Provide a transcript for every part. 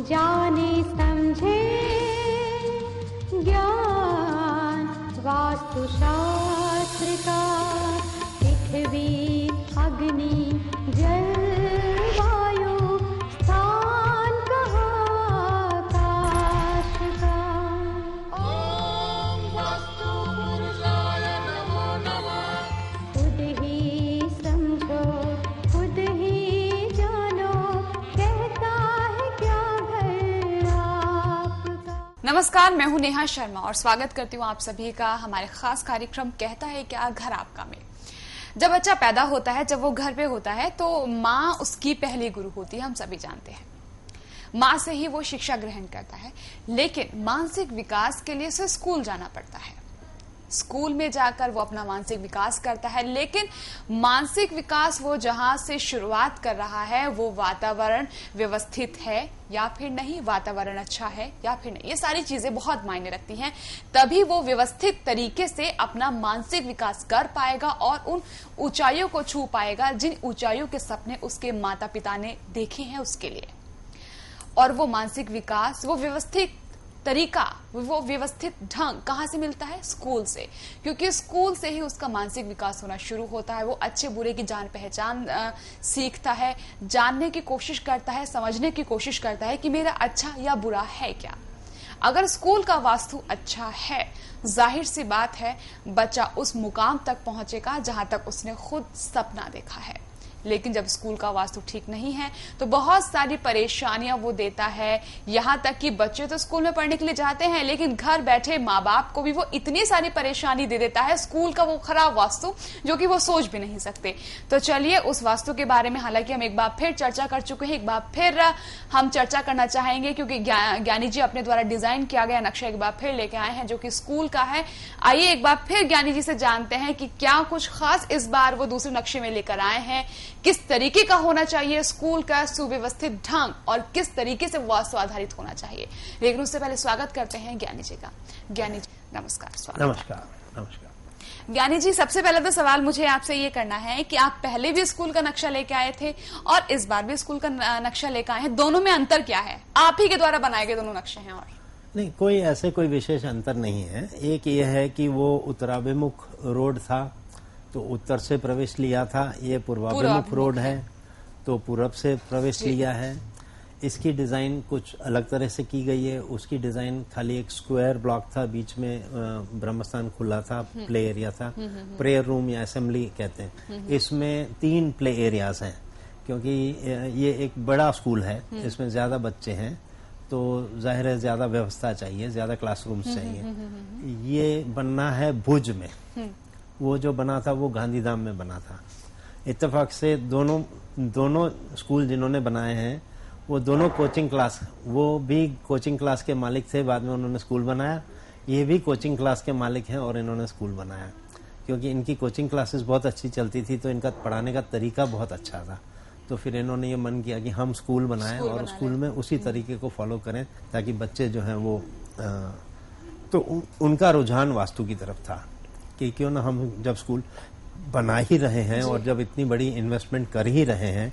जाने समझे ज्ञान वास्तुशास्त्र का, पृथ्वी अग्नि जल वायु स्थान कहाँ आकाश का। ओम वास्तु पुरुषाय नमो नमः। खुद ही समझो खुद ही जानो, कहता है क्या घर आपका। नमस्कार, मैं हूं नेहा शर्मा और स्वागत करती हूं आप सभी का हमारे खास कार्यक्रम कहता है क्या घर आपका में। जब बच्चा पैदा होता है, जब वो घर पे होता है तो माँ उसकी पहली गुरु होती है, हम सभी जानते हैं। माँ से ही वो शिक्षा ग्रहण करता है, लेकिन मानसिक विकास के लिए उसे स्कूल जाना पड़ता है। स्कूल में जाकर वो अपना मानसिक विकास करता है, लेकिन मानसिक विकास वो जहां से शुरुआत कर रहा है, वो वातावरण व्यवस्थित है या फिर नहीं, वातावरण अच्छा है या फिर नहीं, ये सारी चीजें बहुत मायने रखती हैं। तभी वो व्यवस्थित तरीके से अपना मानसिक विकास कर पाएगा और उन ऊंचाइयों को छू पाएगा जिन ऊंचाइयों के सपने उसके माता पिता ने देखे हैं उसके लिए। और वो मानसिक विकास, वो व्यवस्थित तरीका, वो व्यवस्थित ढंग कहां से मिलता है? स्कूल से, क्योंकि स्कूल से ही उसका मानसिक विकास होना शुरू होता है। वो अच्छे बुरे की जान पहचान सीखता है, जानने की कोशिश करता है, समझने की कोशिश करता है कि मेरा अच्छा या बुरा है क्या। अगर स्कूल का वास्तु अच्छा है, जाहिर सी बात है बच्चा उस मुकाम तक पहुंचेगा जहां तक उसने खुद सपना देखा है। लेकिन जब स्कूल का वास्तु ठीक नहीं है तो बहुत सारी परेशानियां वो देता है। यहां तक कि बच्चे तो स्कूल में पढ़ने के लिए जाते हैं, लेकिन घर बैठे माँ बाप को भी वो इतनी सारी परेशानी दे देता है, स्कूल का वो खराब वास्तु, जो कि वो सोच भी नहीं सकते। तो चलिए उस वास्तु के बारे में हालांकि हम एक बार फिर चर्चा कर चुके हैं, एक बार फिर हम चर्चा करना चाहेंगे, क्योंकि ज्ञानी जी अपने द्वारा डिजाइन किया गया नक्शा एक बार फिर लेके आए हैं जो कि स्कूल का है। आइए एक बार फिर ज्ञानी जी से जानते हैं कि क्या कुछ खास इस बार वो दूसरे नक्शे में लेकर आए हैं, किस तरीके का होना चाहिए स्कूल का सुव्यवस्थित ढंग और किस तरीके से वास्तु आधारित होना चाहिए। लेकिन उससे पहले स्वागत करते हैं ज्ञानी जी का। ज्ञानी जी नमस्कार। स्वागत। नमस्कार। नमस्कार ज्ञानी जी, सबसे पहले तो सवाल मुझे आपसे ये करना है कि आप पहले भी स्कूल का नक्शा लेके आए थे और इस बार भी स्कूल का नक्शा लेकर आए हैं, दोनों में अंतर क्या है? आप ही के द्वारा बनाए गए दोनों नक्शे हैं। और नहीं, कोई विशेष अंतर नहीं है। एक ये है कि वो उत्तराभिमुख रोड था तो उत्तर से प्रवेश लिया था, ये पूर्वाभिमुख रोड है तो पूरब से प्रवेश लिया है। इसकी डिजाइन कुछ अलग तरह से की गई है। उसकी डिजाइन खाली एक स्क्वायर ब्लॉक था, बीच में ब्रह्मस्थान खुला था, प्ले एरिया था, प्रेयर रूम या असेंबली कहते हैं। इसमें 3 प्ले एरियाज हैं, क्योंकि ये एक बड़ा स्कूल है, इसमें ज्यादा बच्चे हैं तो जाहिर है ज्यादा व्यवस्था चाहिए, ज्यादा क्लासरूम्स चाहिए। ये बनना है भुज में, वो जो बना था वो गांधीधाम में बना था। इत्तेफाक से दोनों स्कूल जिन्होंने बनाए हैं वो दोनों कोचिंग क्लास, वो भी कोचिंग क्लास के मालिक थे, बाद में उन्होंने स्कूल बनाया। ये भी कोचिंग क्लास के मालिक हैं और इन्होंने स्कूल बनाया, क्योंकि इनकी कोचिंग क्लासेस बहुत अच्छी चलती थी तो इनका पढ़ाने का तरीका बहुत अच्छा था। तो फिर इन्होंने ये मन किया कि हम स्कूल बनाएं और स्कूल में उसी तरीके को फॉलो करें ताकि बच्चे जो हैं वो तो उनका रुझान वास्तु की तरफ था कि क्यों ना हम जब स्कूल बना ही रहे हैं और जब इतनी बड़ी इन्वेस्टमेंट कर ही रहे हैं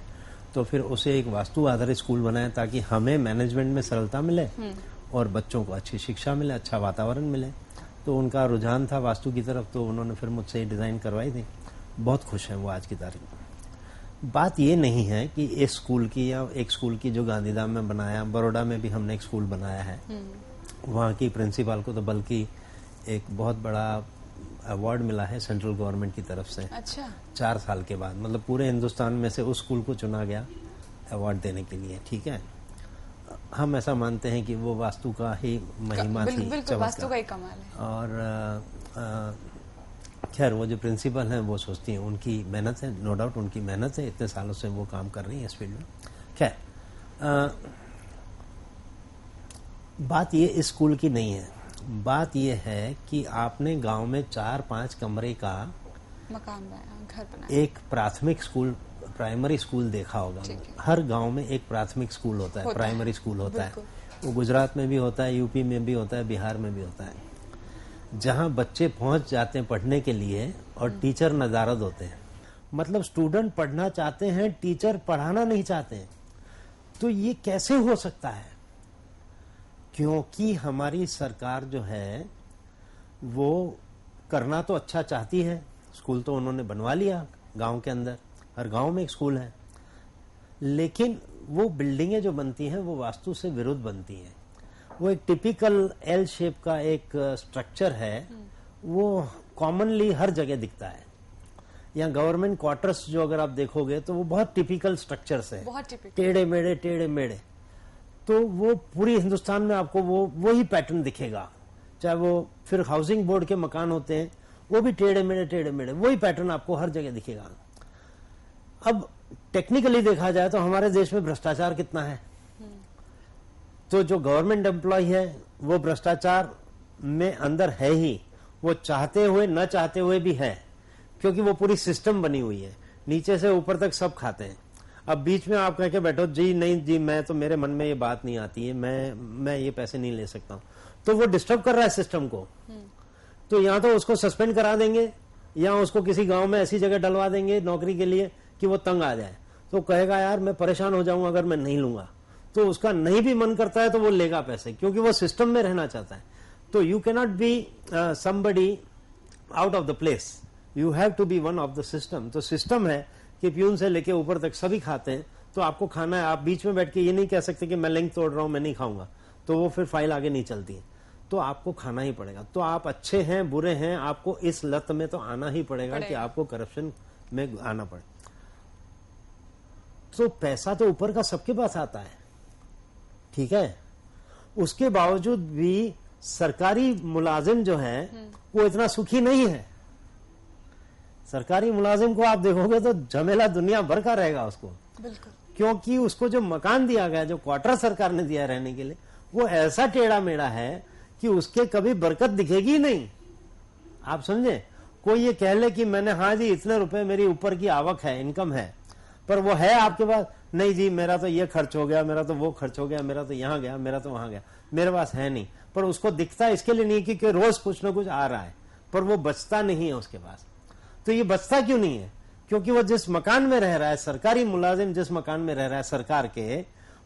तो फिर उसे एक वास्तु आधारित स्कूल बनाएं ताकि हमें मैनेजमेंट में सरलता मिले और बच्चों को अच्छी शिक्षा मिले, अच्छा वातावरण मिले। तो उनका रुझान था वास्तु की तरफ, तो उन्होंने फिर मुझसे डिजाइन करवाई थी। बहुत खुश हैं वो आज की तारीख में। बात ये नहीं है कि इस स्कूल की या एक स्कूल की जो गांधीधाम में बनाया, बड़ौदा में भी हमने एक स्कूल बनाया है, वहाँ की प्रिंसिपल को तो बल्कि एक बहुत बड़ा अवार्ड मिला है सेंट्रल गवर्नमेंट की तरफ से। अच्छा। 4 साल के बाद, मतलब पूरे हिंदुस्तान में से उस स्कूल को चुना गया अवार्ड देने के लिए। ठीक है, हम ऐसा मानते हैं कि वो वास्तु का ही महिमा थी, बिल्कुल वास्तु का ही कमाल है। और खैर वो जो प्रिंसिपल हैं वो सोचती हैं, उनकी मेहनत है, नो डाउट उनकी मेहनत है, इतने सालों से वो काम कर रही है इस फील्ड में। खैर बात ये इस स्कूल की नहीं है। बात यह है कि आपने गांव में 4-5 कमरे का मकान बनाया, घर बनाया, एक प्राथमिक स्कूल, प्राइमरी स्कूल देखा होगा। हर गांव में एक प्राथमिक स्कूल होता है, प्राइमरी स्कूल होता है। वो गुजरात में भी होता है, यूपी में भी होता है, बिहार में भी होता है, जहां बच्चे पहुंच जाते हैं पढ़ने के लिए और टीचर नदारद होते हैं। मतलब स्टूडेंट पढ़ना चाहते हैं, टीचर पढ़ाना नहीं चाहते हैं। तो ये कैसे हो सकता है? क्योंकि हमारी सरकार जो है वो करना तो अच्छा चाहती है। स्कूल तो उन्होंने बनवा लिया गांव के अंदर, हर गांव में एक स्कूल है, लेकिन वो बिल्डिंगें जो बनती हैं वो वास्तु से विरुद्ध बनती हैं। वो एक टिपिकल एल शेप का एक स्ट्रक्चर है, वो कॉमनली हर जगह दिखता है। यहाँ गवर्नमेंट क्वार्टर्स जो अगर आप देखोगे तो वो बहुत टिपिकल स्ट्रक्चर्स है, बहुत टिपिकल, टेढ़े मेढ़े। तो वो पूरी हिंदुस्तान में आपको वो ही पैटर्न दिखेगा। चाहे वो फिर हाउसिंग बोर्ड के मकान होते हैं, वो भी टेढ़े मेढ़े वही पैटर्न आपको हर जगह दिखेगा। अब टेक्निकली देखा जाए तो हमारे देश में भ्रष्टाचार कितना है, तो जो गवर्नमेंट एम्प्लॉय है वो भ्रष्टाचार में अंदर है ही, वो चाहते हुए न चाहते हुए भी है, क्योंकि वो पूरी सिस्टम बनी हुई है, नीचे से ऊपर तक सब खाते हैं। अब बीच में आप कह के बैठो जी नहीं जी, मैं तो, मेरे मन में ये बात नहीं आती है, मैं ये पैसे नहीं ले सकता हूं, तो वो डिस्टर्ब कर रहा है सिस्टम को। तो या तो उसको सस्पेंड करा देंगे या उसको किसी गांव में ऐसी जगह डलवा देंगे नौकरी के लिए कि वो तंग आ जाए, तो कहेगा यार मैं परेशान हो जाऊंगा अगर मैं नहीं लूंगा। तो उसका नहीं भी मन करता है तो वो लेगा पैसे, क्योंकि वो सिस्टम में रहना चाहता है। तो you cannot be somebody out of the place, you have to be one of the system. तो सिस्टम है कि प्यून से लेके ऊपर तक सभी खाते हैं, तो आपको खाना है। आप बीच में बैठ के ये नहीं कह सकते कि मैं लिंक तोड़ रहा हूं, मैं नहीं खाऊंगा, तो वो फिर फाइल आगे नहीं चलती है। तो आपको खाना ही पड़ेगा। तो आप अच्छे हैं बुरे हैं, आपको इस लत में तो आना ही पड़ेगा कि आपको करप्शन में आना पड़े। तो पैसा तो ऊपर का सबके पास आता है, ठीक है, उसके बावजूद भी सरकारी मुलाजिम जो है वो इतना सुखी नहीं है। सरकारी मुलाजिम को आप देखोगे तो झमेला दुनिया भर का रहेगा उसको, बिल्कुल, क्योंकि उसको जो मकान दिया गया, जो क्वार्टर सरकार ने दिया रहने के लिए, वो ऐसा टेढ़ा मेढ़ा है कि उसके कभी बरकत दिखेगी नहीं। आप समझे, कोई ये कह ले कि मैंने, हाँ जी इतने रुपए मेरी ऊपर की आवक है, इनकम है, पर वो है आपके पास, नहीं जी मेरा तो ये खर्च हो गया, मेरा तो वो खर्च हो गया, मेरा तो यहाँ गया, मेरा तो वहां गया, मेरे पास है नहीं। पर उसको दिखता है इसके लिए नहीं कि रोज कुछ ना कुछ आ रहा है, पर वो बचता नहीं है उसके पास। तो ये बचता क्यों नहीं है? क्योंकि वो जिस मकान में रह रहा है, सरकारी मुलाजिम जिस मकान में रह रहा है सरकार के,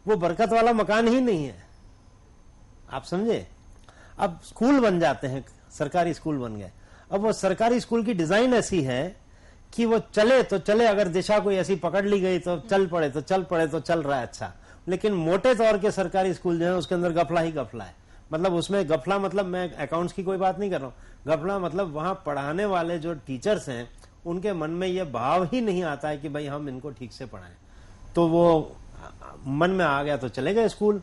वो बरकत वाला मकान ही नहीं है। आप समझे। अब स्कूल बन जाते हैं, सरकारी स्कूल बन गए, अब वो सरकारी स्कूल की डिजाइन ऐसी है कि वो चले तो चले, अगर दिशा कोई ऐसी पकड़ ली गई तो चल पड़े तो चल पड़े, तो चल रहा है अच्छा। लेकिन मोटे तौर के सरकारी स्कूल जो है उसके अंदर गफला ही गफला है। मतलब उसमें गफला, मतलब मैं अकाउंट्स की कोई बात नहीं कर रहा हूँ, गफला मतलब वहां पढ़ाने वाले जो टीचर्स हैं उनके मन में ये भाव ही नहीं आता है कि भाई हम इनको ठीक से पढ़ाएं। तो वो मन में आ गया तो चले गए स्कूल,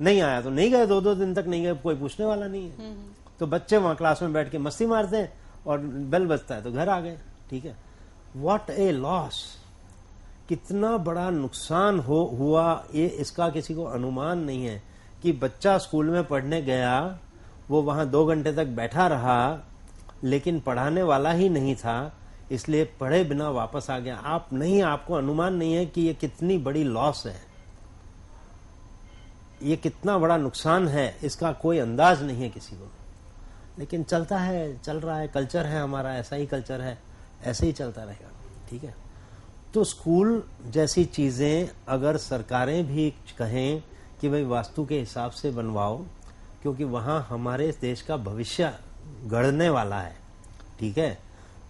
नहीं आया तो नहीं गए, 2-2 दिन तक नहीं गए, कोई पूछने वाला नहीं है। तो बच्चे वहां क्लास में बैठ के मस्ती मारते हैं और बेल बजता है तो घर आ गए, ठीक है। व्हाट ए लॉस, कितना बड़ा नुकसान हुआ ये, इसका किसी को अनुमान नहीं है। कि बच्चा स्कूल में पढ़ने गया, वो वहां 2 घंटे तक बैठा रहा, लेकिन पढ़ाने वाला ही नहीं था, इसलिए पढ़े बिना वापस आ गया। आपको अनुमान नहीं है कि ये कितनी बड़ी लॉस है, ये कितना बड़ा नुकसान है, इसका कोई अंदाज नहीं है किसी को। लेकिन चलता है, चल रहा है, कल्चर है हमारा, ऐसा ही कल्चर है, ऐसे ही चलता रहेगा, ठीक है। तो स्कूल जैसी चीजें अगर सरकारें भी कहें कि भाई वास्तु के हिसाब से बनवाओ, क्योंकि वहां हमारे देश का भविष्य गढ़ने वाला है, ठीक है।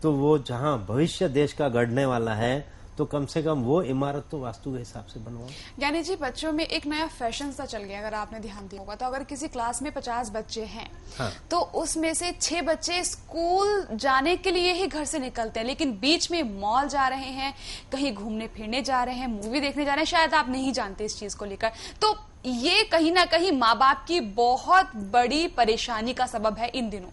तो वो जहां भविष्य देश का गढ़ने वाला है, तो कम से कम वो इमारत तो वास्तु के हिसाब से बनवाओ। यानी जी बच्चों में एक नया फैशन सा चल गया, अगर आपने ध्यान दिया होगा तो। अगर किसी क्लास में 50 बच्चे हैं, हाँ। तो उसमें से 6 बच्चे स्कूल जाने के लिए ही घर से निकलते हैं, लेकिन बीच में मॉल जा रहे हैं, कहीं घूमने फिरने जा रहे हैं, मूवी देखने जा रहे हैं, शायद आप नहीं जानते इस चीज को लेकर। तो ये कहीं ना कहीं माँ बाप की बहुत बड़ी परेशानी का सबब है इन दिनों।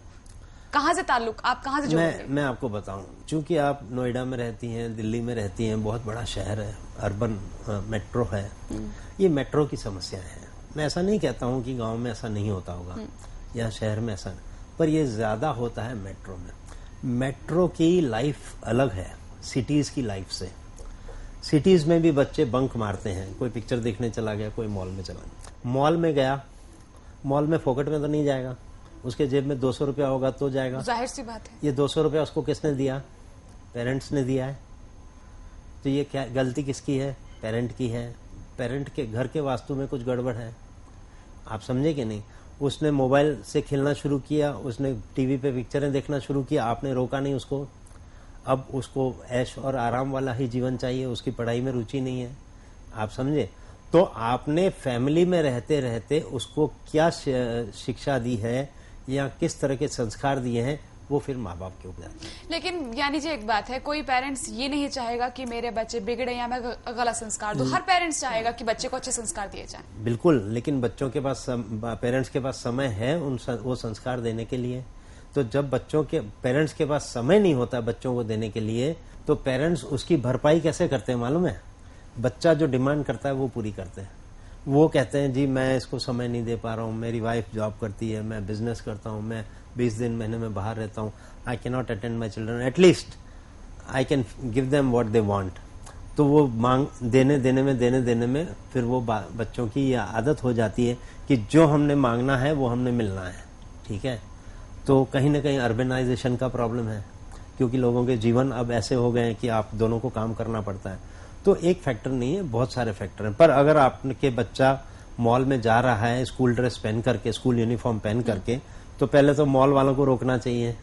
कहाँ से ताल्लुक, आप कहाँ से जोड़ेंगे? मैं आपको बताऊं, चूंकि आप नोएडा में रहती हैं, दिल्ली में रहती हैं, बहुत बड़ा शहर है, अर्बन मेट्रो है, ये मेट्रो की समस्या है। मैं ऐसा नहीं कहता हूं कि गांव में ऐसा नहीं होता होगा या शहर में ऐसा, पर ये ज्यादा होता है मेट्रो में। मेट्रो की लाइफ अलग है सिटीज की लाइफ से। सिटीज में भी बच्चे बंक मारते हैं, कोई पिक्चर देखने चला गया, कोई मॉल में चला गया। मॉल में गया, मॉल में फोकट में तो नहीं जाएगा, उसके जेब में 200 रुपया होगा तो जाएगा, जाहिर सी बात है। ये 200 रुपया उसको किसने दिया? पेरेंट्स ने दिया है। तो ये क्या गलती किसकी है? पेरेंट की है। पेरेंट के घर के वास्तु में कुछ गड़बड़ है, आप समझे कि नहीं। उसने मोबाइल से खेलना शुरू किया, उसने टीवी पे पिक्चरें देखना शुरू किया, आपने रोका नहीं उसको। अब उसको ऐश और आराम वाला ही जीवन चाहिए, उसकी पढ़ाई में रुचि नहीं है। आप समझे? तो आपने फैमिली में रहते रहते उसको क्या शिक्षा दी है या किस तरह के संस्कार दिए हैं, वो फिर माँ बाप के ऊपर जाते हैं। लेकिन यानी जी एक बात है, कोई पेरेंट्स ये नहीं चाहेगा कि मेरे बच्चे बिगड़े या मैं गलत संस्कार दूं। हर पेरेंट्स चाहेगा कि बच्चे को अच्छे संस्कार दिए जाएं। बिल्कुल, लेकिन बच्चों के पास पेरेंट्स के पास समय है वो संस्कार देने के लिए। तो जब बच्चों के पेरेंट्स के पास समय नहीं होता बच्चों को देने के लिए, तो पेरेंट्स उसकी भरपाई कैसे करते हैं मालूम है? बच्चा जो डिमांड करता है वो पूरी करते हैं। वो कहते हैं जी मैं इसको समय नहीं दे पा रहा हूँ, मेरी वाइफ जॉब करती है, मैं बिजनेस करता हूँ, मैं 20 दिन महीने में बाहर रहता हूँ, I can not attend my children, at least I can give them what they want. तो वो मांग देने में फिर वो बच्चों की ये आदत हो जाती है कि जो हमने मांगना है वो हमने मिलना है। ठीक है, तो कहीं ना कहीं अर्बनाइजेशन का प्रॉब्लम है, क्योंकि लोगों के जीवन अब ऐसे हो गए हैं कि आप दोनों को काम करना पड़ता है। तो एक फैक्टर नहीं है, बहुत सारे फैक्टर हैं। पर अगर आपके बच्चा मॉल में जा रहा है स्कूल ड्रेस पहन करके, स्कूल यूनिफॉर्म पहन करके, तो पहले तो मॉल वालों को रोकना चाहिए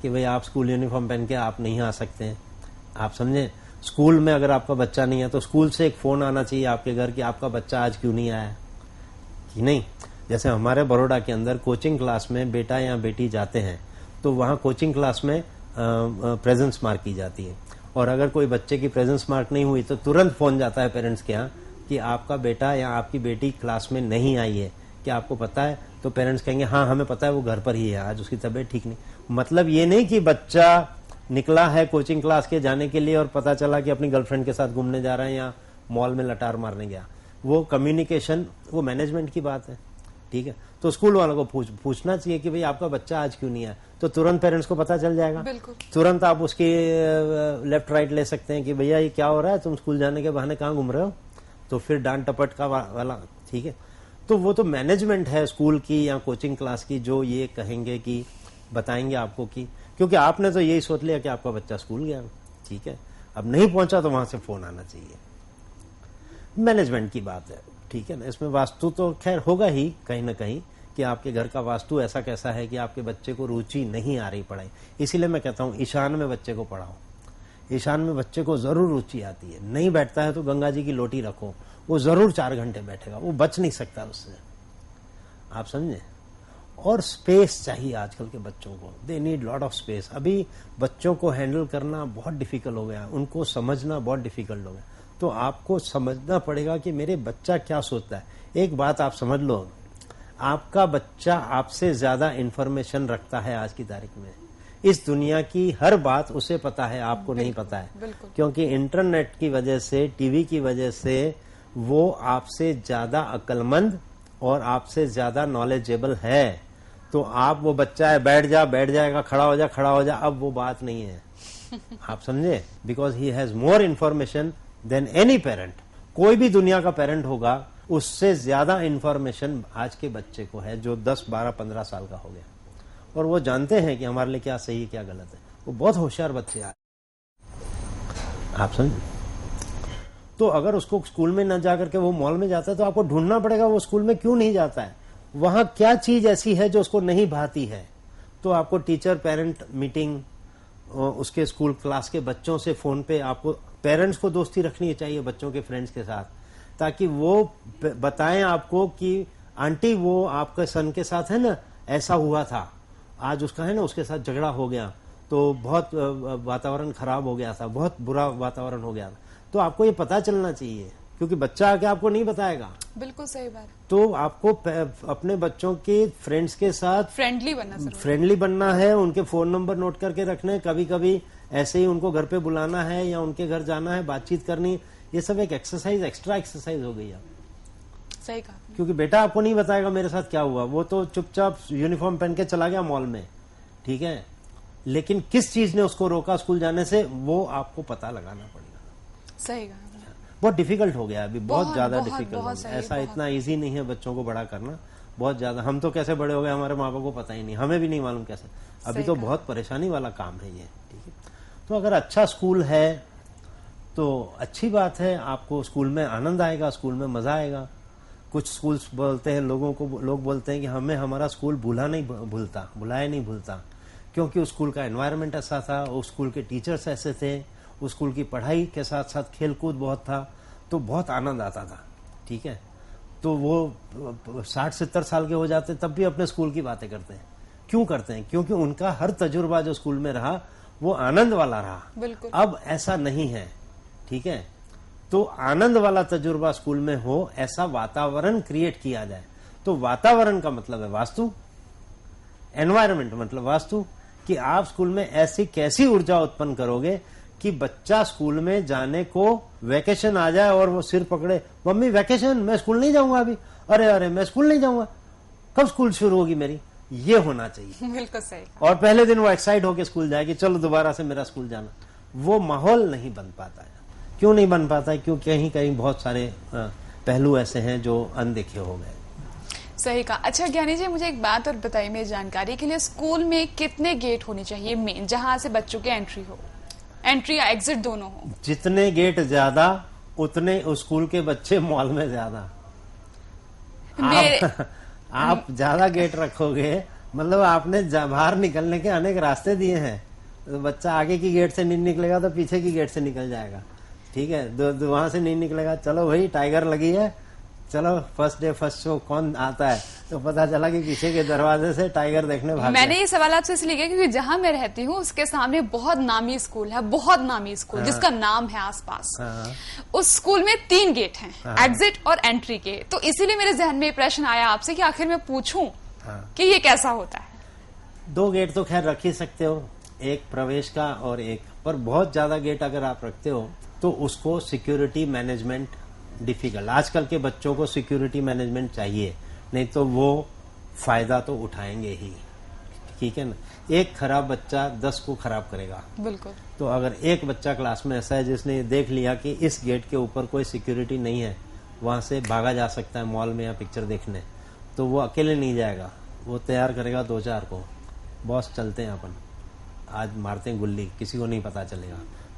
कि भाई आप स्कूल यूनिफॉर्म पहन के आप नहीं आ सकते हैं। आप समझे? स्कूल में अगर आपका बच्चा नहीं है तो स्कूल से एक फोन आना चाहिए आपके घर कि आपका बच्चा आज क्यों नहीं आया, कि नहीं। जैसे हमारे बड़ौदा के अंदर कोचिंग क्लास में बेटा या बेटी जाते हैं तो वहाँ कोचिंग क्लास में प्रेजेंस मार्क की जाती है, और अगर कोई बच्चे की प्रेजेंस मार्क नहीं हुई तो तुरंत फोन जाता है पेरेंट्स के यहाँ कि आपका बेटा या आपकी बेटी क्लास में नहीं आई है, क्या आपको पता है? तो पेरेंट्स कहेंगे हाँ हमें पता है, वो घर पर ही है, आज उसकी तबीयत ठीक नहीं। मतलब ये नहीं कि बच्चा निकला है कोचिंग क्लास के जाने के लिए और पता चला कि अपनी गर्लफ्रेंड के साथ घूमने जा रहा है या मॉल में लटार मारने गया। वो कम्युनिकेशन, वो मैनेजमेंट की बात है। ठीक है, तो स्कूल वालों को पूछना चाहिए कि भाई आपका बच्चा आज क्यों नहीं आया, तो तुरंत पेरेंट्स को पता चल जाएगा। बिल्कुल, तुरंत आप उसकी लेफ्ट राइट ले सकते हैं कि भैया ये क्या हो रहा है, तुम स्कूल जाने के बहाने कहाँ घूम रहे हो, तो फिर डांट टपट का वाला। ठीक है, तो वो तो मैनेजमेंट है स्कूल की या कोचिंग क्लास की, जो ये कहेंगे कि बताएंगे आपको कि, क्योंकि आपने तो यही सोच लिया कि आपका बच्चा स्कूल गया। ठीक है, अब नहीं पहुंचा तो वहां से फोन आना चाहिए। मैनेजमेंट की बात है। ठीक है ना, इसमें वास्तु तो खैर होगा ही कहीं ना कहीं कि आपके घर का वास्तु ऐसा कैसा है कि आपके बच्चे को रुचि नहीं आ रही पढ़ाई। इसीलिए मैं कहता हूं ईशान में बच्चे को पढ़ाओ। ईशान में बच्चे को जरूर रुचि आती है, नहीं बैठता है तो गंगा जी की लोटी रखो, वो जरूर 4 घंटे बैठेगा, वो बच नहीं सकता उससे। आप समझे? और स्पेस चाहिए आजकल के बच्चों को, they need lot of space. अभी बच्चों को हैंडल करना बहुत डिफिकल्ट हो गया, उनको समझना बहुत डिफिकल्ट हो गया। तो आपको समझना पड़ेगा कि मेरे बच्चा क्या सोचता है। एक बात आप समझ लो, आपका बच्चा आपसे ज्यादा इंफॉर्मेशन रखता है आज की तारीख में। इस दुनिया की हर बात उसे पता है, आपको नहीं पता है, क्योंकि इंटरनेट की वजह से, टीवी की वजह से वो आपसे ज्यादा अक्लमंद और आपसे ज्यादा नॉलेजेबल है। तो आप, वो बच्चा है बैठ जाएगा, खड़ा हो जा, अब वो बात नहीं है। आप समझे? Because he has more information than any parent. कोई भी दुनिया का पेरेंट होगा, उससे ज्यादा इंफॉर्मेशन आज के बच्चे को है जो 10, 12, 15 साल का हो गया, और वो जानते हैं कि हमारे लिए क्या सही है क्या गलत है। वो बहुत होशियार बच्चे हैं। आप समझे? तो अगर उसको स्कूल में न जाकर के वो मॉल में जाता है तो आपको ढूंढना पड़ेगा वो स्कूल में क्यों नहीं जाता है, वहां क्या चीज ऐसी है जो उसको नहीं भाती है। तो आपको टीचर पेरेंट मीटिंग, उसके स्कूल क्लास के बच्चों से फोन पे, आपको पेरेंट्स को दोस्ती रखनी चाहिए बच्चों के फ्रेंड्स के साथ, ताकि वो बताएं आपको कि आंटी वो आपके सन के साथ है ना, ऐसा हुआ था, आज उसका है ना उसके साथ झगड़ा हो गया, तो बहुत वातावरण खराब हो गया था, बहुत बुरा वातावरण हो गया था। तो आपको ये पता चलना चाहिए, क्योंकि बच्चा आके आपको नहीं बताएगा। बिल्कुल सही बात। तो आपको अपने बच्चों के फ्रेंड्स के साथ फ्रेंडली बनना है, उनके फोन नंबर नोट करके रखने, कभी कभी ऐसे ही उनको घर पे बुलाना है या उनके घर जाना है, बातचीत करनी। ये सब एक एक्सरसाइज, एक्स्ट्रा एक्सरसाइज हो गई। सही कहा। क्योंकि बेटा आपको नहीं बताएगा मेरे साथ क्या हुआ, वो तो चुपचाप यूनिफॉर्म पहन के चला गया मॉल में। ठीक है, लेकिन किस चीज ने उसको रोका स्कूल जाने से, वो आपको पता लगाना पड़ेगा। सही कहा। बहुत डिफिकल्ट हो गया अभी, बहुत ज्यादा डिफिकल्ट हो गया। ऐसा इतना इजी नहीं है बच्चों को बड़ा करना, बहुत ज्यादा। हम तो कैसे बड़े हो गए, हमारे माँ बाप को पता ही नहीं, हमें भी नहीं मालूम कैसे। अभी तो बहुत परेशानी वाला काम है ये। ठीक है, तो अगर अच्छा स्कूल है तो अच्छी बात है, आपको स्कूल में आनंद आएगा, स्कूल में मजा आएगा। कुछ स्कूल्स बोलते हैं, लोग बोलते हैं कि हमें हमारा स्कूल बुलाया नहीं भूलता, क्योंकि उस स्कूल का एनवायरनमेंट ऐसा था, उस स्कूल के टीचर्स ऐसे थे, उस स्कूल की पढ़ाई के साथ साथ खेल कूद बहुत था, तो बहुत आनंद आता था। ठीक है, तो वो 60-70 साल के हो जाते हैं तब भी अपने स्कूल की बातें करते हैं। क्यों करते हैं? क्योंकि उनका हर तजुर्बा जो स्कूल में रहा वो आनंद वाला रहा। बिल्कुल। अब ऐसा नहीं है। ठीक है, तो आनंद वाला तजुर्बा स्कूल में हो, ऐसा वातावरण क्रिएट किया जाए। तो वातावरण का मतलब है वास्तु, एनवायरनमेंट मतलब वास्तु, कि आप स्कूल में ऐसी कैसी ऊर्जा उत्पन्न करोगे कि बच्चा स्कूल में जाने को वैकेशन आ जाए और वो सिर पकड़े, मम्मी वैकेशन, मैं स्कूल नहीं जाऊंगा अभी, अरे मैं स्कूल नहीं जाऊंगा, कब स्कूल शुरू होगी मेरी, ये होना चाहिए। बिल्कुल सही। और पहले दिन वो एक्साइट होकर स्कूल जाएगी, चलो दोबारा से मेरा स्कूल जाना। वो माहौल नहीं बन पाता है। क्यों नहीं बन पाता है? क्योंकि कहीं कहीं बहुत सारे पहलू ऐसे हैं जो अनदेखे हो गए। सही कहा। अच्छा ज्ञानी जी, मुझे एक बात और बताइए मेरी जानकारी के लिए, स्कूल में कितने गेट होने चाहिए मेन, जहां से बच्चों की एंट्री या एग्जिट दोनों हो? जितने गेट ज्यादा उतने उस स्कूल के बच्चे मॉल में ज्यादा। आप ज्यादा गेट रखोगे, मतलब आपने बाहर निकलने के अनेक रास्ते दिए हैं, तो बच्चा आगे की गेट से नहीं निकलेगा तो पीछे की गेट से निकल जाएगा। ठीक है, वहां से नहीं निकलेगा, चलो भाई टाइगर लगी है, चलो फर्स्ट डे फर्स्ट शो कौन आता है, तो पता चला कि पीछे के दरवाजे से टाइगर देखने भाग। मैंने ये सवाल आपसे इसलिए किया क्योंकि जहां मैं रहती हूँ उसके सामने बहुत नामी स्कूल है, बहुत नामी स्कूल, जिसका नाम है आसपास। उस स्कूल में 3 गेट हैं, एग्जिट और एंट्री के। तो इसीलिए मेरे जहन में ये प्रश्न आया आपसे कि आखिर मैं पूछूं कि ये कैसा होता है। 2 गेट तो खैर रख ही सकते हो, एक प्रवेश का और एक, पर बहुत ज्यादा गेट अगर आप रखते हो तो उसको सिक्योरिटी मैनेजमेंट डिफिकल्ट। आजकल के बच्चों को सिक्योरिटी मैनेजमेंट चाहिए, नहीं तो वो फायदा तो उठाएंगे ही। ठीक है ना, एक खराब बच्चा 10 को खराब करेगा। बिल्कुल। तो अगर एक बच्चा क्लास में ऐसा है जिसने देख लिया कि इस गेट के ऊपर कोई सिक्योरिटी नहीं है, वहां से भागा जा सकता है मॉल में या पिक्चर देखने, तो वो अकेले नहीं जाएगा, वो तैयार करेगा 2-4 को, बॉस चलते हैं अपन, आज मारते हैं गुल्ली, किसी को नहीं पता चलेगा।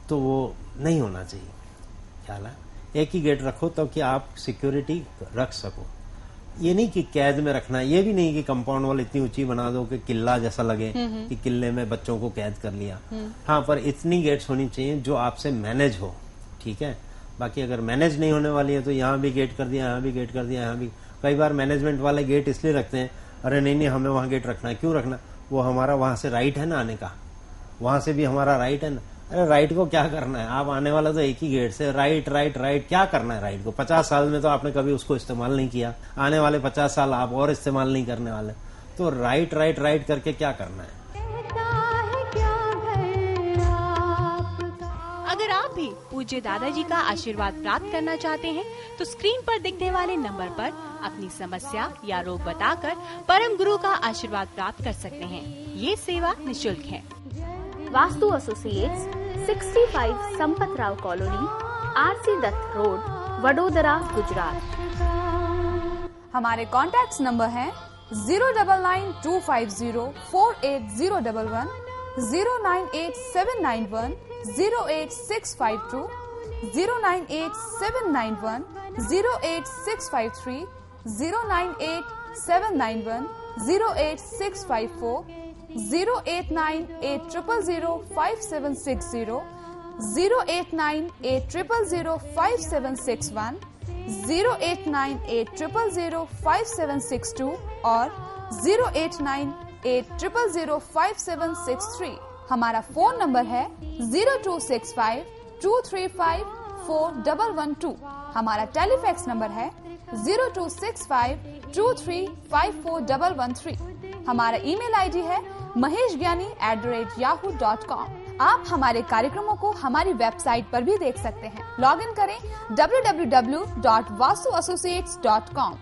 तो वो नहीं होना चाहिए। ख्याल है, एक ही गेट रखो तो कि आप सिक्योरिटी रख सको। ये नहीं कि कैद में रखना, ये भी नहीं कि कंपाउंड वॉल इतनी ऊंची बना दो कि किला जैसा लगे कि किले में बच्चों को कैद कर लिया। हाँ, पर इतनी गेट्स होनी चाहिए जो आपसे मैनेज हो। ठीक है, बाकी अगर मैनेज नहीं होने वाली है तो यहाँ भी गेट कर दिया, यहाँ भी गेट कर दिया, यहाँ भी। कई बार मैनेजमेंट वाले गेट इसलिए रखते हैं, अरे नहीं हमें वहां गेट रखना है। क्यों रखना? वो हमारा वहां से राइट है ना आने का, वहां से भी हमारा राइट है ना। अरे राइट को क्या करना है, आप आने वाला तो एक ही गेट से, राइट राइट राइट क्या करना है राइट को? 50 साल में तो आपने कभी उसको इस्तेमाल नहीं किया, आने वाले 50 साल आप और इस्तेमाल नहीं करने वाले, तो राइट राइट राइट करके क्या करना है? अगर आप भी पूज्य दादाजी का आशीर्वाद प्राप्त करना चाहते हैं तो स्क्रीन पर दिखने वाले नंबर पर अपनी समस्या या रोग बताकर परम गुरु का आशीर्वाद प्राप्त कर सकते हैं। ये सेवा निःशुल्क है। Vastu associates 65 Sampat Rao colony, RC Dutt road, Vadodara, Gujarat. हमारे कॉन्टैक्ट नंबर हैं 09925048011, 09879108652, 09879108653, 09879108654, 08980005760, 08980005761, 08980005762 और 08980005763। हमारा फोन नंबर है 0265235412। हमारा टेलीफैक्स नंबर है 0265235413। हमारा ईमेल आईडी है maheshgyani@yahoo.com। आप हमारे कार्यक्रमों को हमारी वेबसाइट पर भी देख सकते हैं। लॉग इन करें www.vastuassociates.com।